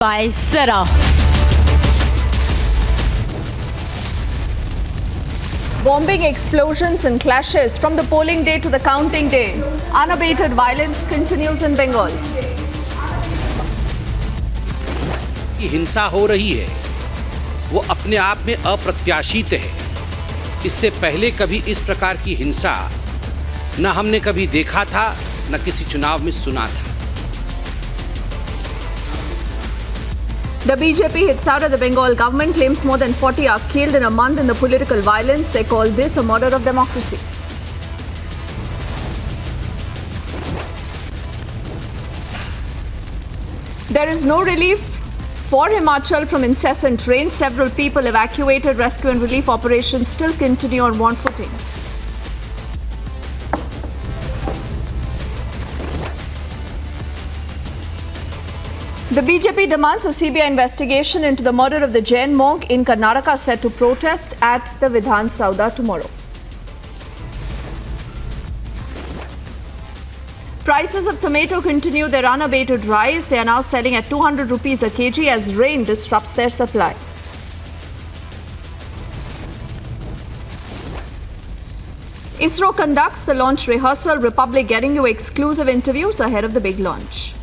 by Sarah. Bombing, explosions and clashes from the polling day to the counting day. Unabated violence continues in Bengal. की हिंसा हो रही है वो अपने आप में अप्रत्याशित है। इससे पहले कभी इस प्रकार की हिंसा न हमने कभी देखा था न किसी चुनाव में सुना था। The BJP hits out at the Bengal government, claims more than 40 are killed in a month in the political violence. They call this a murder of democracy. There is no relief for Himachal from incessant rain. Several people evacuated. Rescue and relief operations still continue on one footing. The BJP demands a CBI investigation into the murder of the Jain monk in Karnataka, set to protest at the Vidhan Sauda tomorrow. Prices of tomato continue their unabated rise. They are now selling at 200 rupees a kg as rain disrupts their supply. ISRO conducts the launch rehearsal. Republic getting you exclusive interviews ahead of the big launch.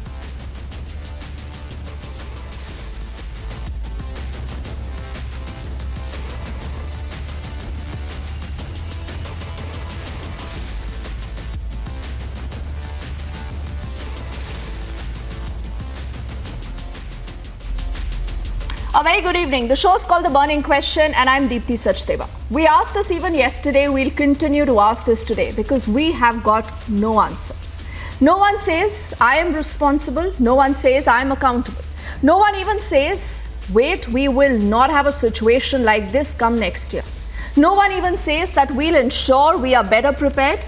A very good evening. The show is called The Burning Question and I'm Deepthi Sachdeva. We asked this even yesterday, we'll continue to ask this today because we have got no answers. No one says I am responsible, no one says I am accountable. No one even says, wait, we will not have a situation like this come next year. No one even says that we'll ensure we are better prepared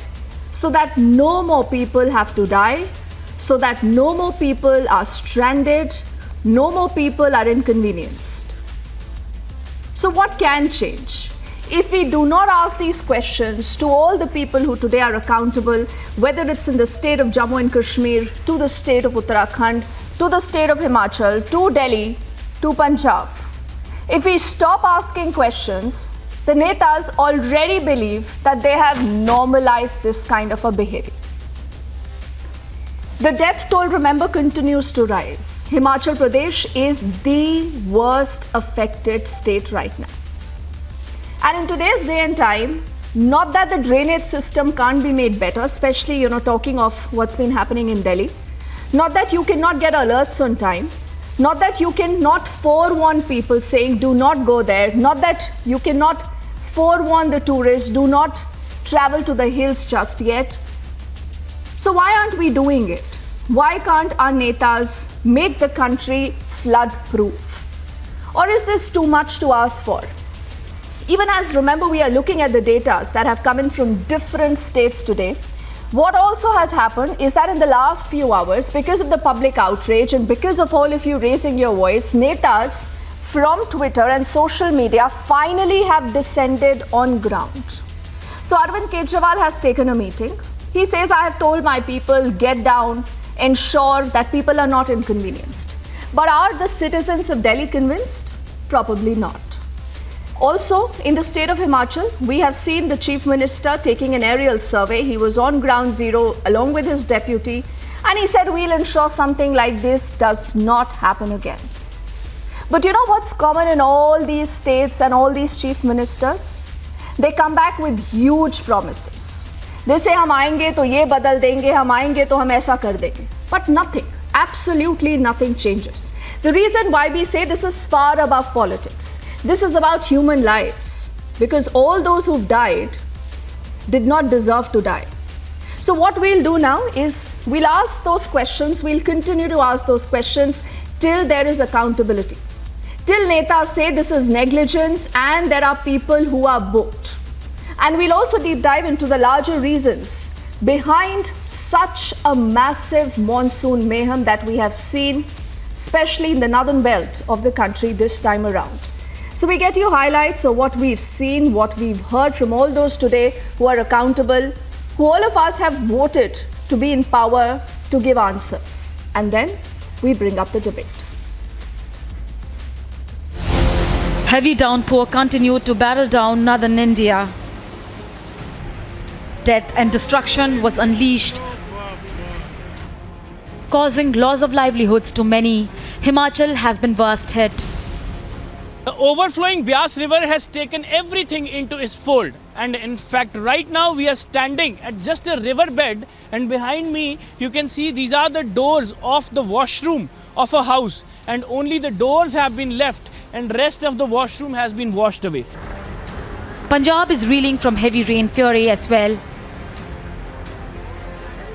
so that no more people have to die, so that no more people are stranded, no more people are inconvenienced. So what can change? If we do not ask these questions to all the people who today are accountable, whether it's in the state of Jammu and Kashmir, to the state of Uttarakhand, to the state of Himachal, to Delhi, to Punjab, if we stop asking questions, the Netas already believe that they have normalized this kind of a behavior. The death toll, remember, continues to rise. Himachal Pradesh is the worst affected state right now. And in today's day and time, not that the drainage system can't be made better, especially, talking of what's been happening in Delhi. Not that you cannot get alerts on time. Not that you cannot forewarn people saying, do not go there. Not that you cannot forewarn the tourists, do not travel to the hills just yet. So why aren't we doing it? Why can't our Netas make the country flood-proof? Or is this too much to ask for? Even as, remember, we are looking at the data that have come in from different states today, what also has happened is that in the last few hours, because of the public outrage and because of all of you raising your voice, Netas from Twitter and social media finally have descended on ground. So Arvind Kejriwal has taken a meeting. He says, I have told my people, get down, ensure that people are not inconvenienced. But are the citizens of Delhi convinced? Probably not. Also, in the state of Himachal, we have seen the Chief Minister taking an aerial survey. He was on ground zero along with his deputy, and he said, we'll ensure something like this does not happen again. But you know what's common in all these states and all these chief ministers? They come back with huge promises. They say, हम आएंगे तो ये बदल देंगे, हम आएंगे तो हम ऐसा कर देंगे. But nothing, absolutely nothing changes. The reason why we say this is far above politics. This is about human lives. Because all those who've died did not deserve to die. So what we'll do now is we'll ask those questions, we'll continue to ask those questions till there is accountability. Till Netas say this is negligence and there are people who are booked. And we'll also deep dive into the larger reasons behind such a massive monsoon mayhem that we have seen, especially in the northern belt of the country this time around. So we get you highlights of what we've seen, what we've heard from all those today who are accountable, who all of us have voted to be in power to give answers. And then we bring up the debate. Heavy downpour continued to barrel down northern India. Death and destruction was unleashed, causing loss of livelihoods to many. Himachal has been worst hit. The overflowing Byas river has taken everything into its fold, and in fact right now we are standing at just a riverbed, and behind me you can see these are the doors of the washroom of a house, and only the doors have been left and rest of the washroom has been washed away. Punjab is reeling from heavy rain fury as well.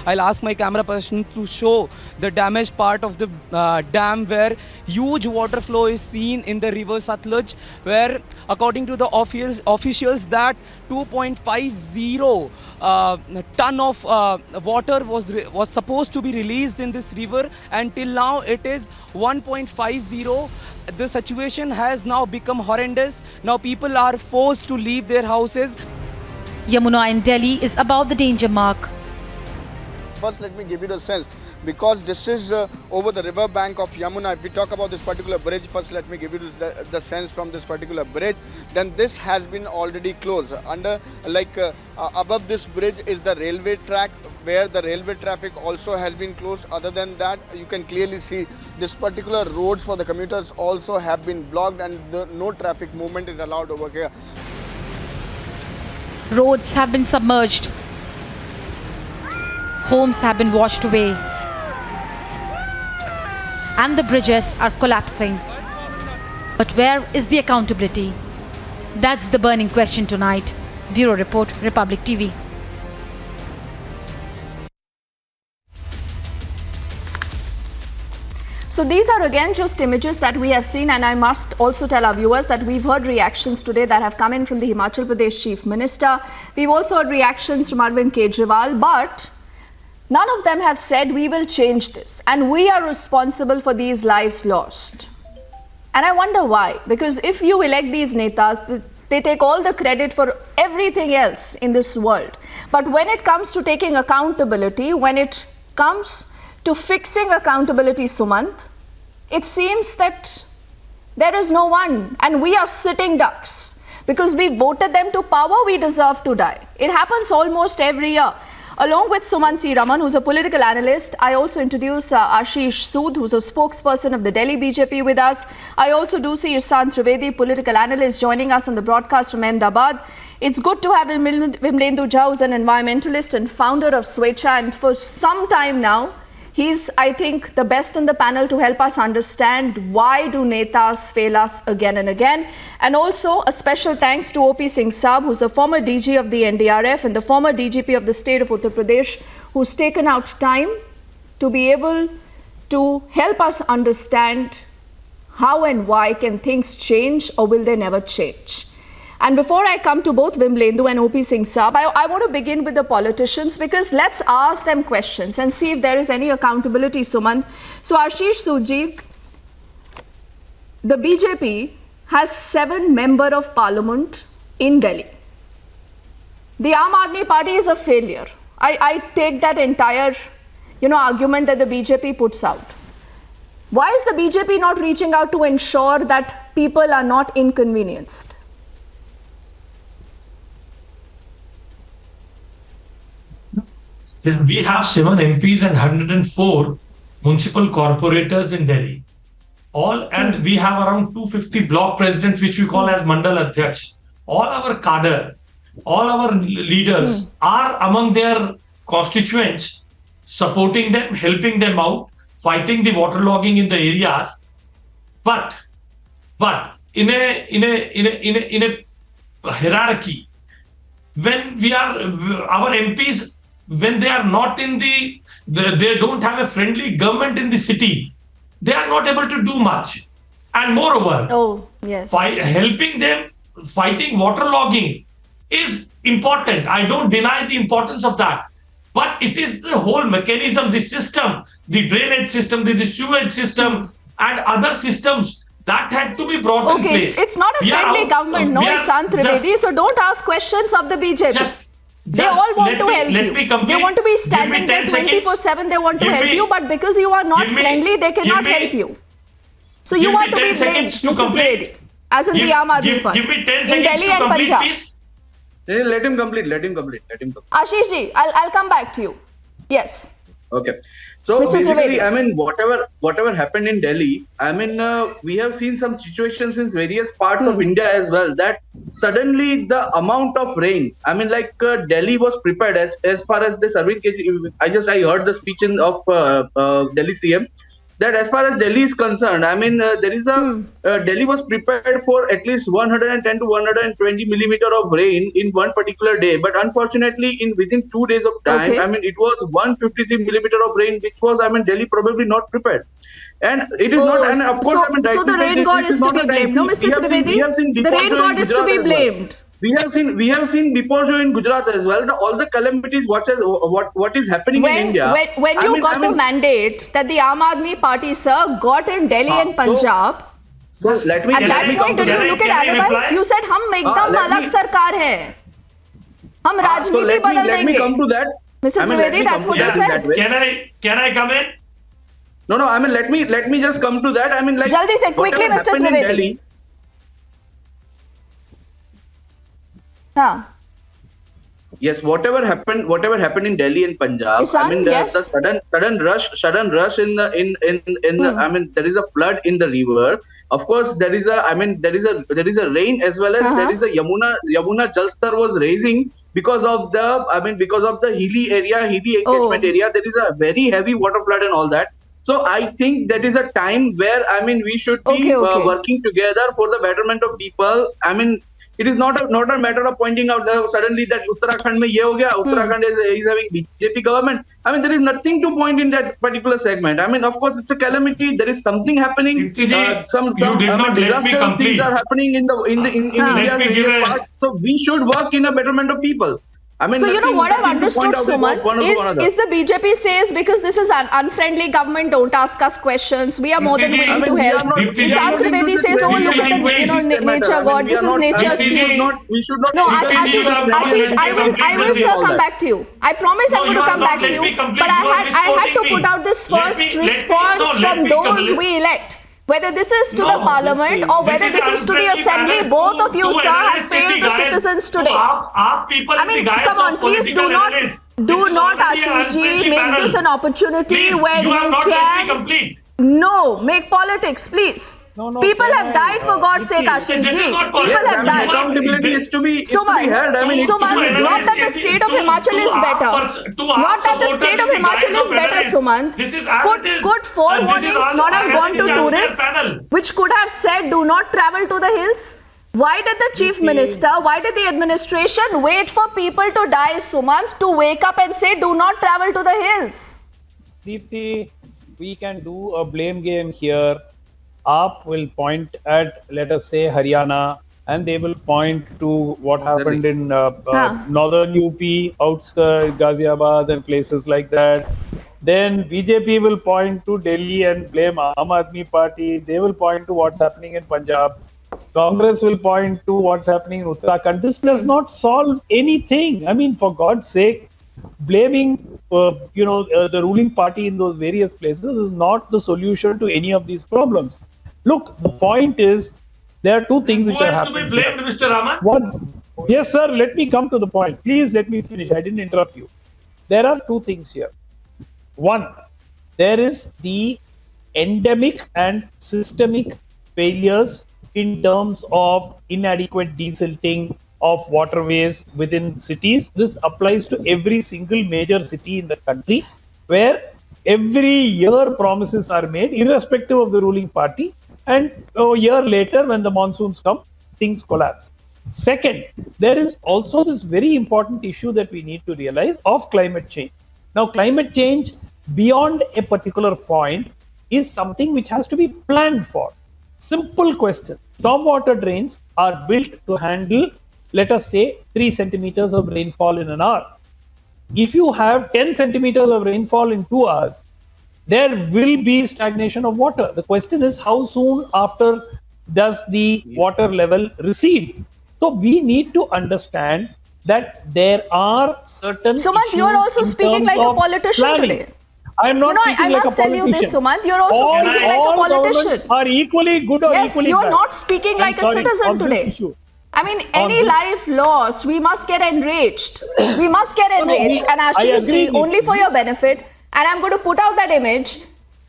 I'll ask my camera person to show the damaged part of the dam where huge water flow is seen in the river Satluj, where according to the officials that 2.50 ton of water was supposed to be released in this river, and till now it is 1.50. The situation has now become horrendous. Now people are forced to leave their houses. Yamuna in Delhi is above the danger mark. First, let me give you the sense, because this is over the river bank of Yamuna. If we talk about this particular bridge, first let me give you the sense from this particular bridge. Then this has been already closed. Under, above this bridge is the railway track, where the railway traffic also has been closed. Other than that, you can clearly see this particular roads for the commuters also have been blocked, and no traffic movement is allowed over here. Roads have been submerged. Homes have been washed away, and the bridges are collapsing. But where is the accountability? That's the burning question tonight. Bureau Report, Republic TV. So these are again just images that we have seen, and I must also tell our viewers that we've heard reactions today that have come in from the Himachal Pradesh Chief Minister. We've also heard reactions from Arvind Kejriwal, but none of them have said we will change this and we are responsible for these lives lost. And I wonder why. Because if you elect these Netas, they take all the credit for everything else in this world. But when it comes to taking accountability, when it comes to fixing accountability, Sumant, it seems that there is no one, and we are sitting ducks. Because we voted them to power, we deserve to die. It happens almost every year. Along with Suman C. Raman, who's a political analyst, I also introduce Ashish Sood, who's a spokesperson of the Delhi BJP with us. I also do see Irsan Trivedi, political analyst, joining us on the broadcast from Ahmedabad. It's good to have Vimlendu Jha, who's an environmentalist and founder of Swecha, and for some time now, he's, I think, the best in the panel to help us understand why do Netas fail us again and again. And also a special thanks to O.P. Singh Saab, who's a former DG of the NDRF and the former DGP of the state of Uttar Pradesh, who's taken out time to be able to help us understand how and why can things change, or will they never change. And before I come to both Vimlendu and O.P. Singh Saab, I want to begin with the politicians, because let's ask them questions and see if there is any accountability, Sumant. So Ashish Soodji, the BJP has 7 members of parliament in Delhi. The Aam Aadmi Party is a failure. I take that entire, argument that the BJP puts out. Why is the BJP not reaching out to ensure that people are not inconvenienced? We have 7 MPs and 104 municipal corporators in Delhi. And we have around 250 block presidents, which we call as Mandal Adhyaksh. All our cadre, all our leaders are among their constituents, supporting them, helping them out, fighting the waterlogging in the areas. But in a hierarchy, when we are our MPs, when they are not in they don't have a friendly government in the city, they are not able to do much. And moreover, helping them fighting waterlogging is important. I don't deny the importance of that. But it is the whole mechanism, the system, the drainage system, the sewage system, and other systems that had to be brought in place. It's not a friendly government, no, Irsan Trivedi. So don't ask questions of the BJP. They all want to help you. They want to be standing there 24/7. They want to help you, but because you are not friendly, they cannot help you. So you want to be blamed, Mr. Trivedi. as in the Aam Aadmi Party, give me 10 in seconds Delhi to and complete, Punjab. please. Let him complete. Let him complete. Ashish ji, I'll come back to you. Yes. Okay. So Mr. basically, Trivedi. I mean, whatever happened in Delhi, I mean, we have seen some situations in various parts of India as well, that suddenly the amount of rain, I mean, like Delhi was prepared as far as the Arvind Kejriwal, I heard the speech of Delhi CM, that as far as Delhi is concerned, I mean, there is Delhi was prepared for at least 110 to 120 millimeter of rain in one particular day. But unfortunately, within 2 days of time, Okay. I mean, it was 153 millimeter of rain, which was, I mean, Delhi probably not prepared. And it is not, and of course, I mean, so the rightly said, rain god it is to not be a blamed. No, time. Mr. We have seen Trivedi, the rain Biparjoy god in is to Gujarat be as well. blamed. We have seen Biparjoy in Gujarat as well. All the calamities, what is happening in India. When you got the mandate that the Aam Aadmi Party, sir, got in Delhi and Punjab, So let me at that point, did you look at alibis? You said, "हम एकदम let अलग me- सरकार है, हम So राजनीति बदल let me come देंगे." to that. Mr. I mean, let Trivedi, me that's come what to you that in said. that way. Can I come in? No, I mean, let me just come to that. I mean, like, Jaldi se, quickly, whatever Mr. happened in Trivedi. Delhi- हाँ. Yes, whatever happened in Delhi and Punjab. Isan, I mean, yes. the sudden rush in the I mean, there is a flood in the river. Of course, there is a rain, as well as there is a Yamuna Jalstar was raising because of the hilly catchment area. There is a very heavy water flood and all that. So I think that is a time where, I mean, we should be Okay. working together for the betterment of people. I mean, it is not a matter of pointing out suddenly that Uttarakhand mein ye ho gaya, Uttarakhand is having BJP government. I mean, there is nothing to point in that particular segment. I mean, of course, it's a calamity. There is something happening. Kirtiji, Some you did not let me disastrous complete. things are happening in India's me give various a- parts. So we should work in a betterment of people. I mean, So you know nothing- what I've nothing to understood, point out Suman, one to another. is the BJP says because this is an unfriendly government, don't ask us questions. We are more than Dipti ji, willing I to mean, we are help. not- Dipti ji, Isan we are not Trivedi into says, this "Oh, look at the Dipti ji, nature god. This is nature's Dipti ji, fury." We should not. No, Dipti ji, Ashish, you have not Ashish, let me I will, complete sir, all come that. back to you. I promise No, I'm going you to have come not back to let you. me complete. But You are I had to misquoting put me. out this Let first me- let me- response no, let from me those complete. we elect. Whether this is to No, the parliament or whether this is to the assembly, both of you, sir, have failed the citizens today. आप people I mean, come on, please do not, Ashish ji, make this an opportunity where you have you not let me can. complete. No, make politics, please. No, People can have died for God's sake, Ashish This ji. is not People politics. have I mean, died. accountability is to be Suman, held. I mean, Suman, not that the state of Himachal is better. Not that the state of Himachal is better, Suman. Could forewarnings not have gone to tourists, which could have said, "Do not travel to the hills"? Why did the chief minister, why did the administration wait for people to die, Sumant, to wake up and say, "Do not travel to the hills"? Deepthi, we can do a blame game here. AAP will point at, let us say, Haryana, and they will point to what happened in northern UP, outskirts, Ghaziabad, and places like that. Then BJP will point to Delhi and blame Aam Aadmi Party. They will point to what's happening in Punjab. Congress will point to what's happening in Uttarakhand. This does not solve anything. I mean, for God's sake, blaming the ruling party in those various places is not the solution to any of these problems. Look, the point is there are two things which Who are is to happening. be blamed, Mr. Raman? One, yes, sir. Let me come to the point. Please let me finish. I didn't interrupt you. There are two things here. One, there is the endemic and systemic failures in terms of inadequate desilting of waterways within cities. This applies to every single major city in the country, where every year promises are made, irrespective of the ruling party, and a year later, when the monsoons come, things collapse. Second, there is also this very important issue that we need to realize of climate change. Now, climate change beyond a particular point is something which has to be planned for. Simple question. Stormwater drains are built to handle, let us say, 3 centimeters of rainfall in an hour. If you have 10 centimeters of rainfall in 2 hours, there will be stagnation of water. The question is, how soon after does the water level recede? So we need to understand that there are certain Sumant, you are issues also in speaking terms like a of politician planning. today. I am not speaking I like a must tell you this, politician. Sumant. You're also All- speaking like a all politician. governments are equally good or Yes, equally you're bad. not speaking like a sorry, citizen on this today. issue. I mean, On any this- life lost, we must get enraged. We must get no, enraged. And I Ashish agree ji, with only you. for your benefit, and I'm going to put out that image.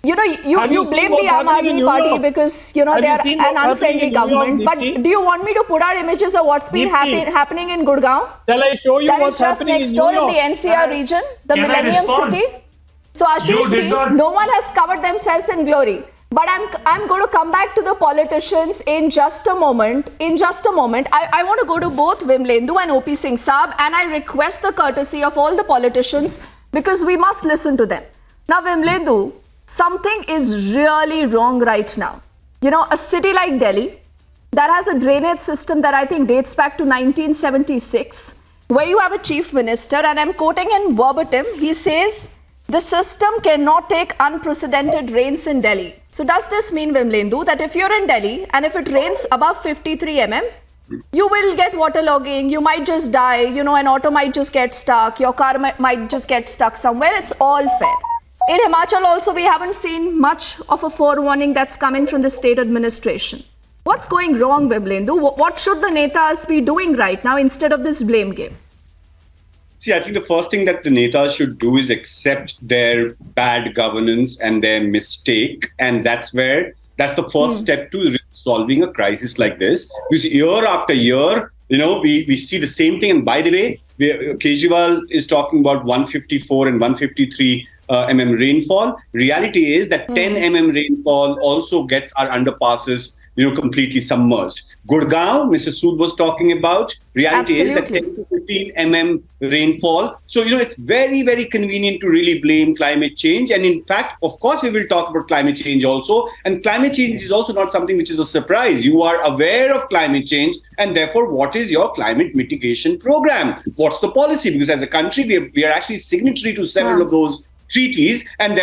You Have you you seen blame what's the Aam happening in Admi New Party York? because, Have they you are seen an what's happening unfriendly in New York, government. But Deepti? do you want me to put out images of what's been Deepti. happening in Gurgaon? Shall I show you That what's is just happening next in door New in the York? NCR region, the Can I Millennium respond? City. So You Ashish did ji, not- no one has covered themselves in glory. But I'm going to come back to the politicians in just a moment. I want to go to both Vimlendu and OP Singh Saab, and I request the courtesy of all the politicians because we must listen to them. Now, Vimlendu, something is really wrong right now. A city like Delhi that has a drainage system that I think dates back to 1976, where you have a chief minister, and I'm quoting in verbatim, he says, the system cannot take unprecedented rains in Delhi. So does this mean, Vimlendu, that if you're in Delhi and if it rains above 53 mm, you will get waterlogging, you might just die, an auto might just get stuck, your car might just get stuck somewhere, it's all fair. In Himachal also, we haven't seen much of a forewarning that's coming from the state administration. What's going wrong, Vimlendu? What should the Netas be doing right now instead of this blame game? See, I think the first thing that the Netas should do is accept their bad governance and their mistake. And that's the first step to solving a crisis like this. Because year after year, we see the same thing. And by the way, Kejriwal is talking about 154 and 153 mm rainfall. Reality is that 10 mm rainfall also gets our underpasses completely submerged. Gurgaon, Mr. Sood was talking about, reality is that 10 to 15 mm rainfall. So, it's very, very convenient to really blame climate change. And in fact, of course, we will talk about climate change also. And climate change is also not something which is a surprise. You are aware of climate change. And therefore, what is your climate mitigation program? What's the policy? Because as a country, we are actually signatory to several of those treaties, and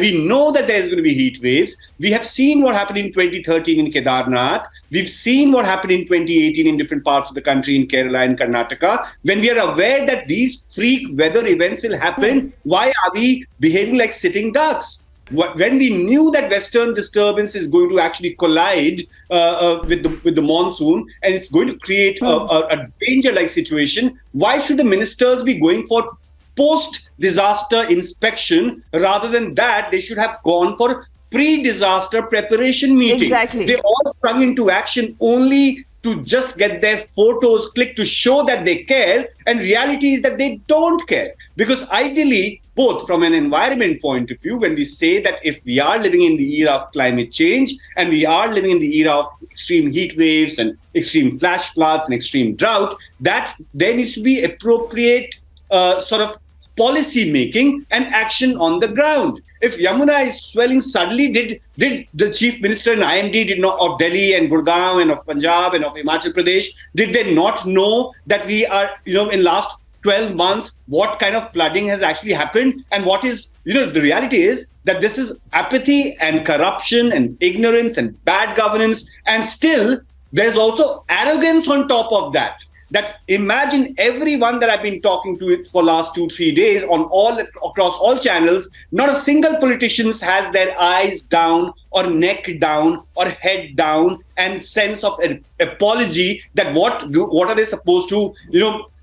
we know that there's going to be heat waves. We have seen what happened in 2013 in Kedarnath. We've seen what happened in 2018 in different parts of the country in Kerala and Karnataka. When we are aware that these freak weather events will happen, why are we behaving like sitting ducks? When we knew that western disturbance is going to actually collide with the monsoon and it's going to create a danger-like situation, why should the ministers be going for post-disaster inspection? Rather than that, they should have gone for pre-disaster preparation meeting. Exactly. They all sprung into action only to just get their photos clicked to show that they care. And reality is that they don't care. Because ideally, both from an environment point of view, when we say that if we are living in the era of climate change and we are living in the era of extreme heat waves and extreme flash floods and extreme drought, that there needs to be appropriate sort of policy making and action on the ground. If Yamuna is swelling suddenly, did the chief minister and IMD of Delhi and Gurgaon and of Punjab and of Himachal Pradesh, did they not know that we are, in last 12 months, what kind of flooding has actually happened? And what is, the reality is that this is apathy and corruption and ignorance and bad governance. And still, there's also arrogance on top of that. That imagine everyone that I've been talking to for last 2-3 days across all channels, not a single politician has their eyes down or neck down or head down and sense of an apology that what are they supposed to,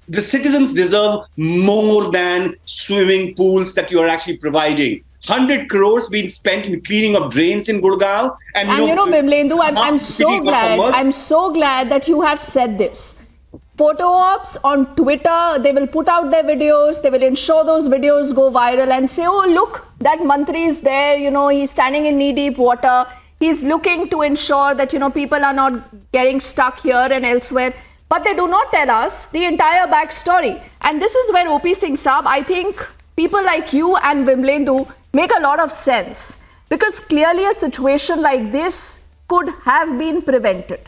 the citizens deserve more than swimming pools that you are actually providing. 100 crores being spent in cleaning of drains in Gurgaon. And Vimlendu, I'm so glad that you have said this. Photo ops on Twitter, they will put out their videos, they will ensure those videos go viral and say, oh, look, that Mantri is there, he's standing in knee-deep water. He's looking to ensure that, people are not getting stuck here and elsewhere. But they do not tell us the entire backstory. And this is where OP Singh Saab, I think people like you and Vimlendu make a lot of sense. Because clearly a situation like this could have been prevented.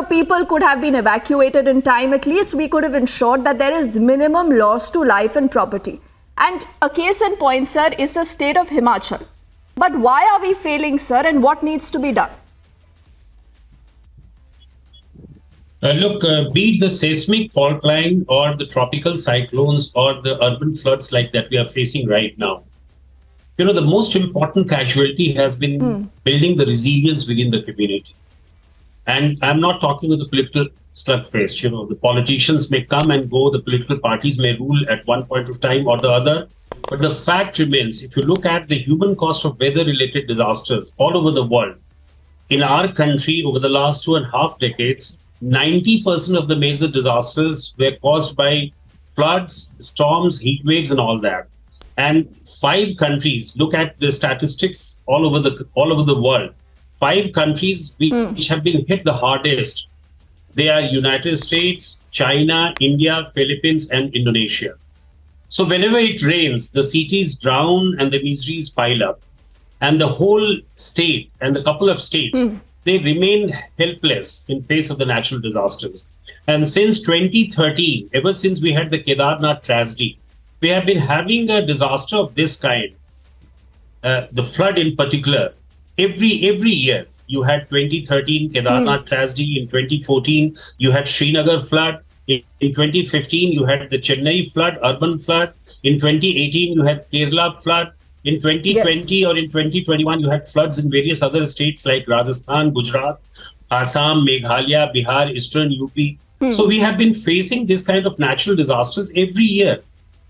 People could have been evacuated in time. At least we could have ensured that there is minimum loss to life and property. And a case in point, sir, is the state of Himachal. But why are we failing, sir, and what needs to be done? Be it the seismic fault line or the tropical cyclones or the urban floods like that we are facing right now, the most important casualty has been building the resilience within the community. And I'm not talking of the political slugfest. The politicians may come and go, the political parties may rule at one point of time or the other. But the fact remains, if you look at the human cost of weather-related disasters all over the world, in our country over the last 2.5 decades, 90% of the major disasters were caused by floods, storms, heat waves, and all that. And 5 countries, look at the statistics all over the world. 5 countries which have been hit the hardest. They are United States, China, India, Philippines, and Indonesia. So whenever it rains, the cities drown and the miseries pile up. And the whole state and the couple of states, they remain helpless in face of the natural disasters. And since 2013, ever since we had the Kedarnath tragedy, we have been having a disaster of this kind. The flood in particular, every year. You had 2013 Kedarnath tragedy. In 2014, you had Srinagar flood. In 2015, you had the Chennai flood, urban flood. In 2018, you had Kerala flood. In 2020 or in 2021, you had floods in various other states like Rajasthan, Gujarat, Assam, Meghalaya, Bihar, Eastern UP. So we have been facing this kind of natural disasters every year.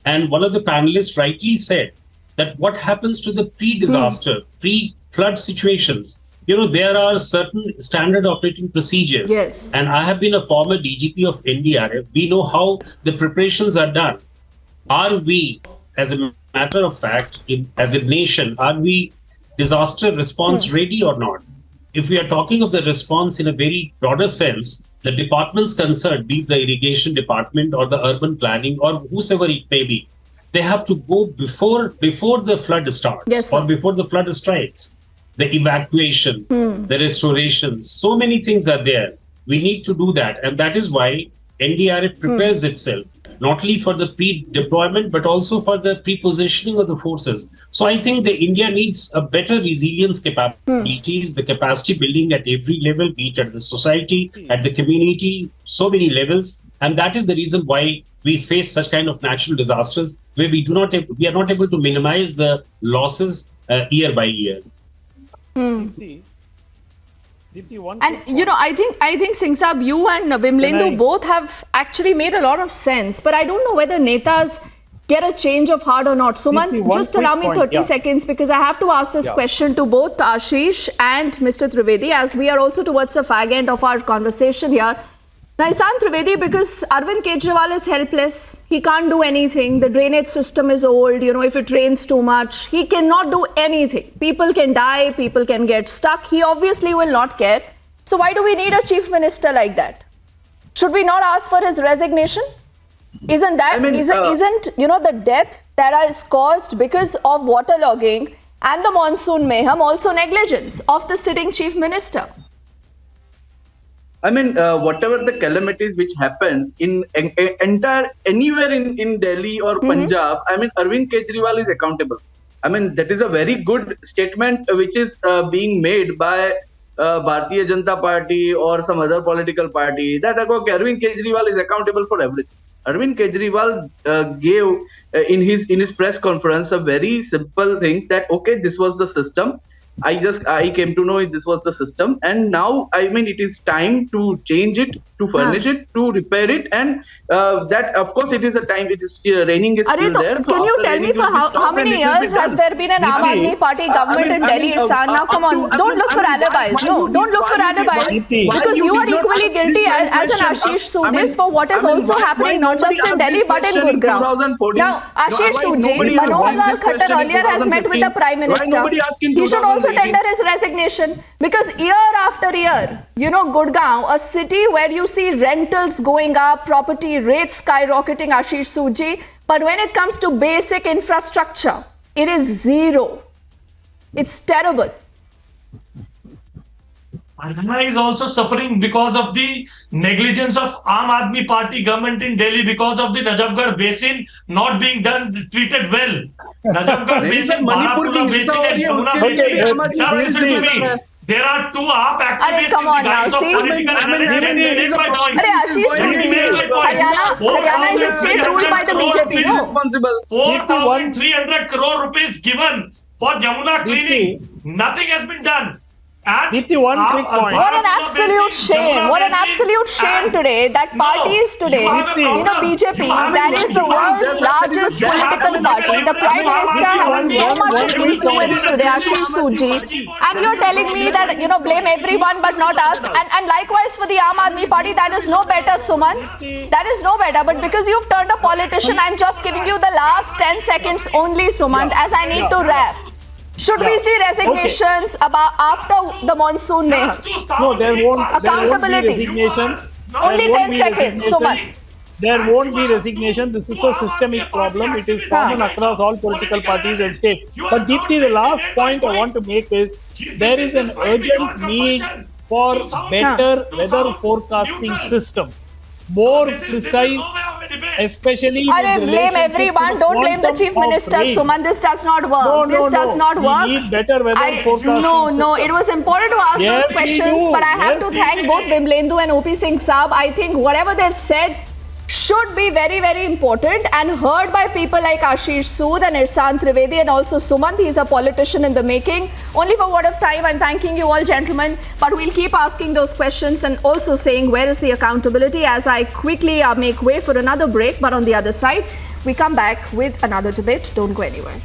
And one of the panelists rightly said that what happens to the pre-disaster, pre-flood situations, there are certain standard operating procedures. Yes. And I have been a former DGP of NDRF. We know how the preparations are done. Are we, as a matter of fact, as a nation, are we disaster response ready or not? If we are talking of the response in a very broader sense, the departments concerned, be it the irrigation department or the urban planning or whosoever it may be, they have to go before the flood starts or before the flood strikes. The evacuation, the restoration, so many things are there. We need to do that. And that is why NDRF prepares itself, not only for the pre-deployment, but also for the pre-positioning of the forces. So I think the India needs a better resilience capabilities, the capacity building at every level, be it at the society, at the community, so many levels. And that is the reason why we face such kind of natural disasters, where we are not able to minimize the losses year by year. Deepti, And I think Singh Saab, you and Bimlendu both have actually made a lot of sense, but I don't know whether Netas get a change of heart or not. Sumant, just allow me 30 seconds because I have to ask this question to both Ashish and Mr. Trivedi, as we are also towards the fag end of our conversation here. Now, Isan Trivedi, because Arvind Kejriwal is helpless, he can't do anything. The drainage system is old. If it rains too much, he cannot do anything. People can die, people can get stuck. He obviously will not care. So why do we need a chief minister like that? Should we not ask for his resignation? Isn't the death that is caused because of waterlogging and the monsoon mayhem also negligence of the sitting chief minister? Whatever the calamities which happens in anywhere in Delhi or Punjab, Arvind Kejriwal is accountable. That is a very good statement which is being made by Bharatiya Janata Party or some other political party that Arvind Kejriwal is accountable for everything. Arvind Kejriwal gave in his press conference a very simple thing that this was the system. I came to know this was the system, and now it is time to change it, to furnish it, to repair it, and that of course it is a time. It is raining is still there. Can you tell me for how many years has there been an Aam Aadmi Party government in Delhi, Irsan? Now come on, don't look for alibis. No, don't look for alibis, because you are equally guilty as an Ashish Sudhis for what is also happening not just in Delhi but in Gurgaon. Now, Ashish Sudhi, Manohar Lal Khattar earlier has met with the Prime Minister. He should also tender his resignation, because year after year, Gurgaon, a city where you see rentals going up, property rates skyrocketing, Ashish Sudhi, but when it comes to basic infrastructure, it is zero. It's terrible. Haryana is also suffering because of the negligence of Aam Aadmi Party government in Delhi, because of the Najafgarh basin not being treated well. Najafgarh basin, Bharapura basin and Yamuna basin. Just listen to me. There are 2 AAP activists come on in the guise now, of political analysis. Let me make my point. Ashish Sudhi, Haryana is a state ruled by the BJP, no? 4,300 crore rupees given for Yamuna cleaning. Nothing has been done. And Deepti, one quick point. What an absolute shame. What an absolute shame today that parties today, BJP, that is the world's largest political party. The Prime Minister has so much influence today, Ashish Soodji. And you're telling me that, blame everyone but not us. And likewise for the Aam Aadmi Party, that is no better, Sumant. That is no better. But because you've turned a politician, I'm just giving you the last 10 seconds only, Sumant, as I need to wrap. Should we see resignations after the monsoon mayhem? No, there won't. Accountability. There won't be resignations. Only 10 seconds, Sumant. There won't be resignation. This is a systemic problem. It is common across all political parties and states. But Deepti, the last point I want to make is there is an urgent need for better weather forecasting system. More precise, especially blame everyone. Don't blame the Chief Minister, Suman. This does not work. This does not work. We need better weather forecasting No. It was important to ask those questions, but I have to thank both Vimlendu and OP Singh Saab. I think whatever they've said should be very, very important and heard by people like Ashish Sood and Irsan Trivedi and also Sumant. He's a politician in the making. Only for word of time, I'm thanking you all, gentlemen. But we'll keep asking those questions and also saying where is the accountability as I quickly make way for another break. But on the other side, we come back with another debate. Don't go anywhere.